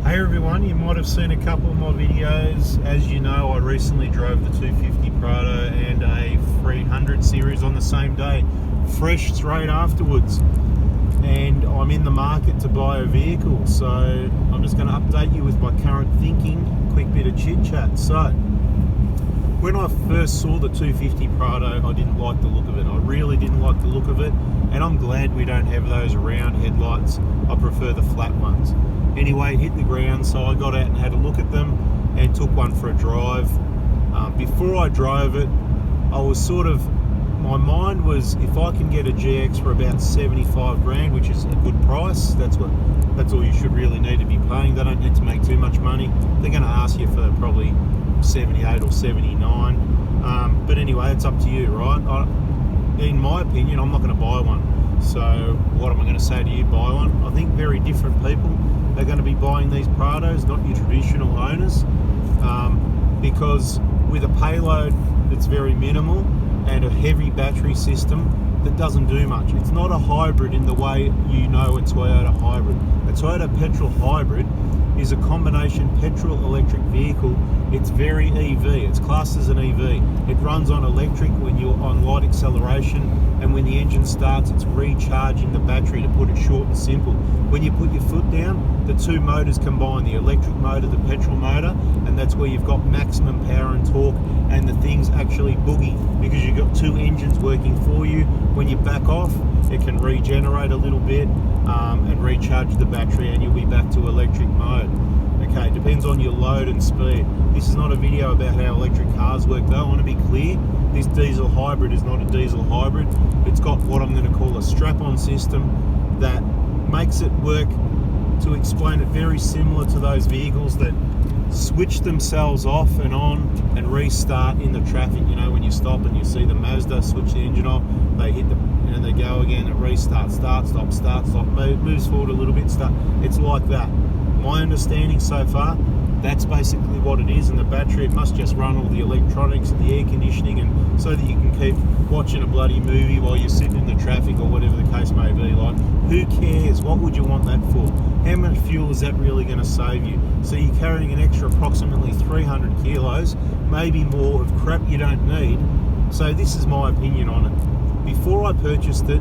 Hey everyone, you might have seen a couple of my videos. As you know, I recently drove the 250 PRADO and a 300 series on the same day, fresh straight afterwards. And I'm in the market to buy a vehicle, so I'm just going to update you with my current thinking, quick bit of chit chat. So, when I first saw the 250 PRADO, I didn't like the look of it. I really didn't like the look of it, and I'm glad we don't have those round headlights. I prefer the flat ones. Anyway, it hit the ground, so I got out and had a look at them and took one for a drive. Before I drove it, I was my mind was, if I can get a GX for about 75 grand, which is a good price, that's all you should really need to be paying. They don't need to make too much money. They're going to ask you for probably 78 or 79. But anyway, it's up to you, right? In my opinion, I'm not going to buy one. So what am I going to say to you? Buy one? I think very different people are going to be buying these Prados, not your traditional owners, because with a payload that's very minimal and a heavy battery system that doesn't do much. It's not a hybrid in the way you know a Toyota hybrid. A Toyota petrol hybrid is a combination petrol-electric vehicle. It's very EV. It's classed as an EV. It runs on electric when you're on light acceleration, and when the engine starts, it's recharging the battery, to put it short and simple. When you put your foot down, the two motors combine, the electric motor, the petrol motor, and that's where you've got maximum power and torque, and the thing's actually boogie because you've got two engines working for you. When you back off, it can regenerate a little bit and recharge the battery, and you'll be back to electric mode. Okay, depends on your load and speed. This is not a video about how electric cars work though. I want to be clear, this diesel hybrid is not a diesel hybrid. It's got what I'm going to call a strap-on system that makes it work, to explain it, very similar to those vehicles that switch themselves off and on and restart in the traffic. You know, when you stop and you see the Mazda switch the engine off, they hit and they go again, it restarts, start, stop, moves forward a little bit, start. It's like that. My understanding so far, that's basically what it is. And the battery, it must just run all the electronics and the air conditioning, and so that you can keep watching a bloody movie while you're sitting in the traffic or whatever the case may be. Like, who cares? What would you want that for? How much fuel is that really going to save you? So you're carrying an extra approximately 300 kilos, maybe more, of crap you don't need. So this is my opinion on it. Before I purchased it,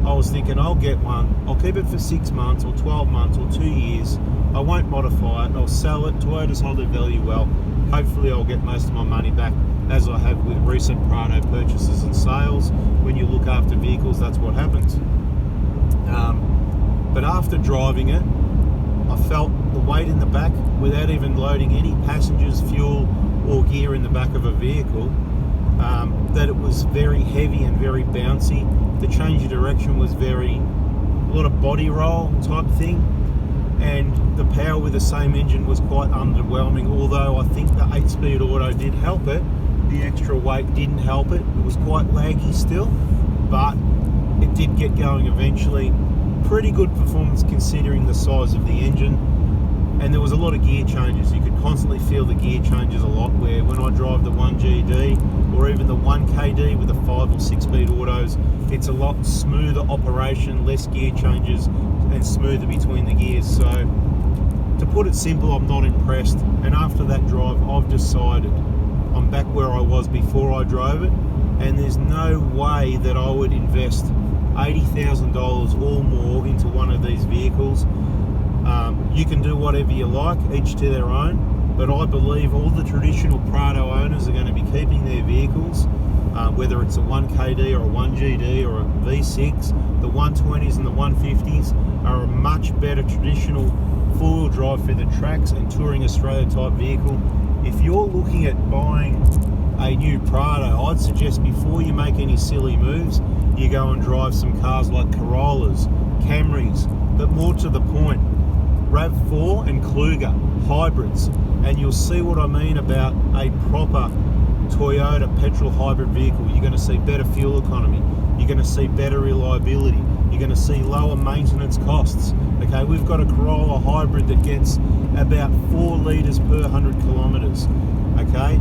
I was thinking, I'll get one, I'll keep it for 6 months or 12 months or 2 years, I won't modify it, I'll sell it. Toyotas hold their value well. Hopefully I'll get most of my money back, as I have with recent PRADO purchases and sales. When you look after vehicles, that's what happens. But after driving it, I felt the weight in the back, without even loading any passengers, fuel or gear in the back of a vehicle, that it was very heavy and very bouncy. The change of direction was a lot of body roll type thing, and the power with the same engine was quite underwhelming. Although I think the 8-speed auto did help it, the extra weight didn't help it. It was quite laggy still, but it did get going eventually. Pretty good performance considering the size of the engine, and there was a lot of gear changes. You could constantly feel the gear changes a lot, where when I drive the 1GD or even the 1KD with the 5 or 6-speed autos, it's a lot smoother operation, less gear changes and smoother between the gears. So to put it simple, I'm not impressed, and after that drive I've decided I'm back where I was before I drove it, and there's no way that I would invest $80,000 or more into one of these vehicles. You can do whatever you like, each to their own, but I believe all the traditional PRADO owners are going to be keeping their vehicles, whether it's a 1KD or a 1GD or a V6. The 120s and the 150s are a much better traditional four-wheel drive for the tracks and touring Australia type vehicle. If you're looking at buying a new PRADO, I'd suggest before you make any silly moves, you go and drive some cars like Corollas, Camrys, but more to the point, RAV4 and Kluger hybrids, and you'll see what I mean about a proper Toyota petrol hybrid vehicle. You're going to see better fuel economy, you're going to see better reliability, you're going to see lower maintenance costs. Okay, we've got a Corolla hybrid that gets about 4 litres per 100 kilometres. Okay,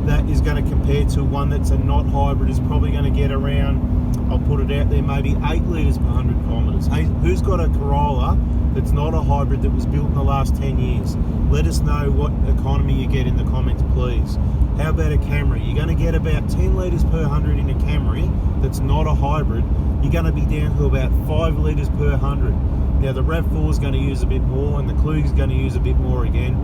that is going to compare to one that's a not hybrid, is probably going to get around, I'll put it out there, maybe 8 litres per 100 kilometres. Hey, who's got a Corolla that's not a hybrid that was built in the last 10 years? Let us know what economy you get in the comments, please. How about a Camry? You're going to get about 10 litres per 100 in a Camry that's not a hybrid. You're going to be down to about 5 litres per 100. Now the RAV4 is going to use a bit more, and the Kluge is going to use a bit more again.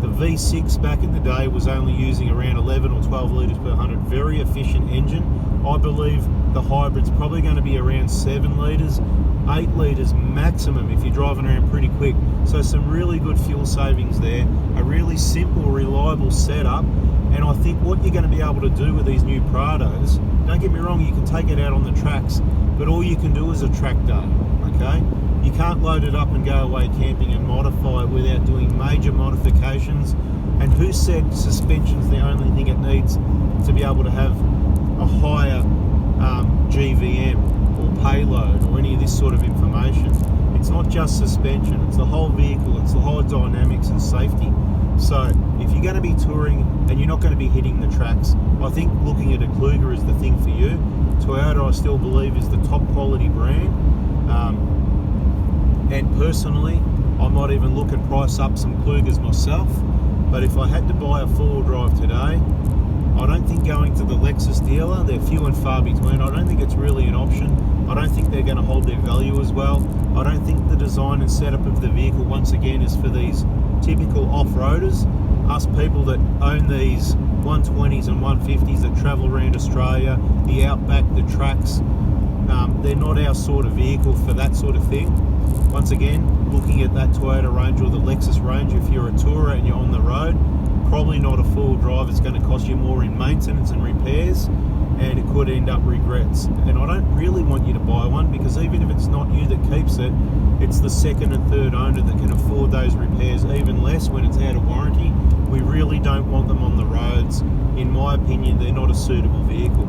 The V6 back in the day was only using around 11 or 12 litres per 100. Very efficient engine. I believe the hybrid's probably going to be around 7 litres, 8 litres maximum if you're driving around pretty quick. So some really good fuel savings there. A really simple, reliable setup. And I think what you're going to be able to do with these new Prados, don't get me wrong, you can take it out on the tracks, but all you can do is a track day, okay? You can't load it up and go away camping and modify it without doing major modifications. And who said suspension's the only thing it needs to be able to have a higher GVM or payload or any of this sort of information? It's not just suspension, it's the whole vehicle, it's the whole dynamics and safety. So if you're going to be touring and you're not going to be hitting the tracks, I think looking at a Kluge is the thing for you. Toyota, I still believe, is the top quality brand. And personally, I might even look and price up some Kluges myself. But if I had to buy a four-wheel drive today, I don't think going to the Lexus dealer, they're few and far between, I don't think it's really an option. I don't think they're going to hold their value as well. I don't think the design and setup of the vehicle, once again, is for these typical off-roaders, us people that own these 120s and 150s that travel around Australia, the outback, the tracks. They're not our sort of vehicle for that sort of thing. Once again, looking at that Toyota Range or the Lexus Range, if you're a tourer and you're on the road, probably not a four-wheel drive. It's going to cost you more in maintenance and repairs, and it could end up regrets. And I don't really want you to buy one, because even if it's not you that keeps it, it's the second and third owner that can afford those repairs, even less when it's out of warranty. We really don't want them on the roads. In my opinion, they're not a suitable vehicle.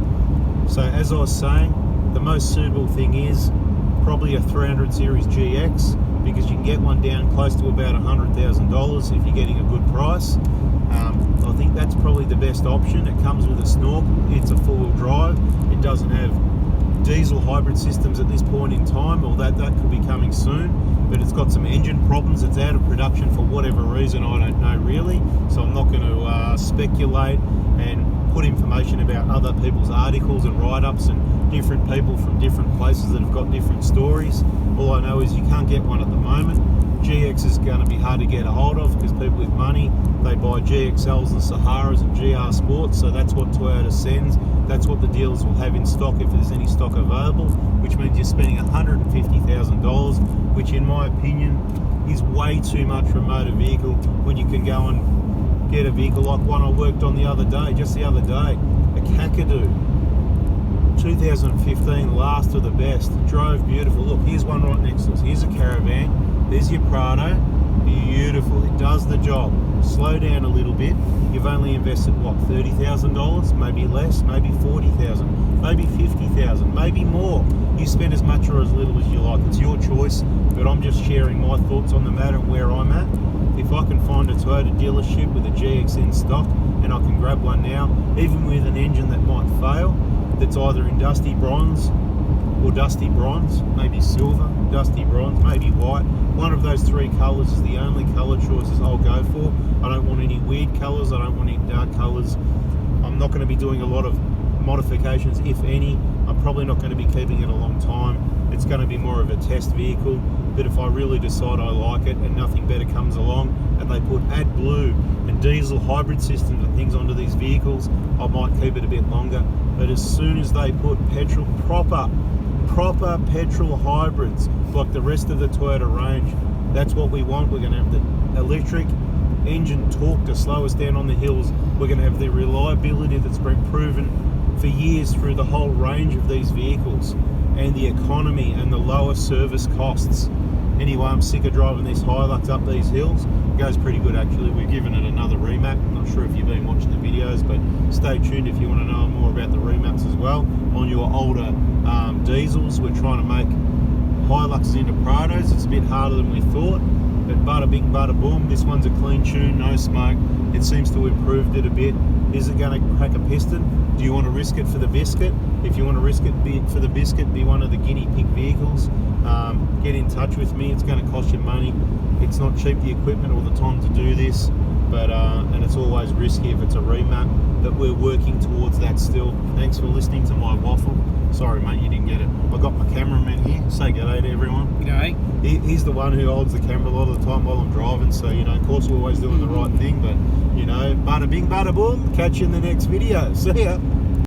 So as I was saying, the most suitable thing is probably a 300 Series GX, because you can get one down close to about $100,000 if you're getting a good price. I think that's probably the best option. It comes with a snorkel, it's a four-wheel drive, it doesn't have diesel hybrid systems at this point in time, or that could be coming soon, but it's got some engine problems. It's out of production for whatever reason, I don't know really, so I'm not going to speculate and put information about other people's articles and write-ups and different people from different places that have got different stories. All I know is you can't get one at the moment. GX is going to be hard to get a hold of, because people with money, they buy GXLs and Saharas and GR Sports, so that's what Toyota sends. That's what the dealers will have in stock if there's any stock available, which means you're spending $150,000, which in my opinion is way too much for a motor vehicle, when you can go and get a vehicle like one I worked on the other day, just the other day, a Kakadu. 2015, last of the best, drove beautiful. Look, here's one right next to us. Here's a Caravan. There's your Prado. Beautiful. It does the job. Slow down a little bit. You've only invested what, $30,000? Maybe less. Maybe $40,000. Maybe $50,000. Maybe more. You spend as much or as little as you like. It's your choice. But I'm just sharing my thoughts on the matter and where I'm at. If I can find a Toyota dealership with a GX in stock, and I can grab one now, even with an engine that might fail, that's either in dusty bronze or dusty bronze, maybe silver, dusty bronze, maybe white. One of those three colours is the only colour choices I'll go for. I don't want any weird colours, I don't want any dark colours. I'm not going to be doing a lot of modifications, if any. I'm probably not going to be keeping it a long time. It's going to be more of a test vehicle, but if I really decide I like it and nothing better comes along, and they put AdBlue and diesel hybrid systems and things onto these vehicles, I might keep it a bit longer. But as soon as they put petrol, proper petrol hybrids like the rest of the Toyota range, that's what we want. We're going to have the electric engine torque to slow us down on the hills. We're going to have the reliability that's been proven for years through the whole range of these vehicles, and the economy and the lower service costs. Anyway, I'm sick of driving this Hilux up these hills. It goes pretty good actually. We've given it another remap. I'm not sure if you've been watching the videos, but stay tuned if you want to know more about the remaps as well. On your older diesels, we're trying to make Hiluxes into Prados. It's a bit harder than we thought. But bada bing, bada boom. This one's a clean tune, no smoke. It seems to have improved it a bit. Is it going to crack a piston? Do you want to risk it for the biscuit? If you want to risk it for the biscuit, be one of the guinea pig vehicles. Get in touch with me. It's going to cost you money. It's not cheap, the equipment or the time to do this, but and it's always risky if it's a remap, but we're working towards that still. Thanks for listening to my waffle. Sorry mate, you didn't get it. I got my cameraman here. Say g'day to everyone. G'day. He's the one who holds the camera a lot of the time while I'm driving, so you know, of course we're always doing the right thing, but you know, bada bing, bada boom. Catch you in the next video. See ya.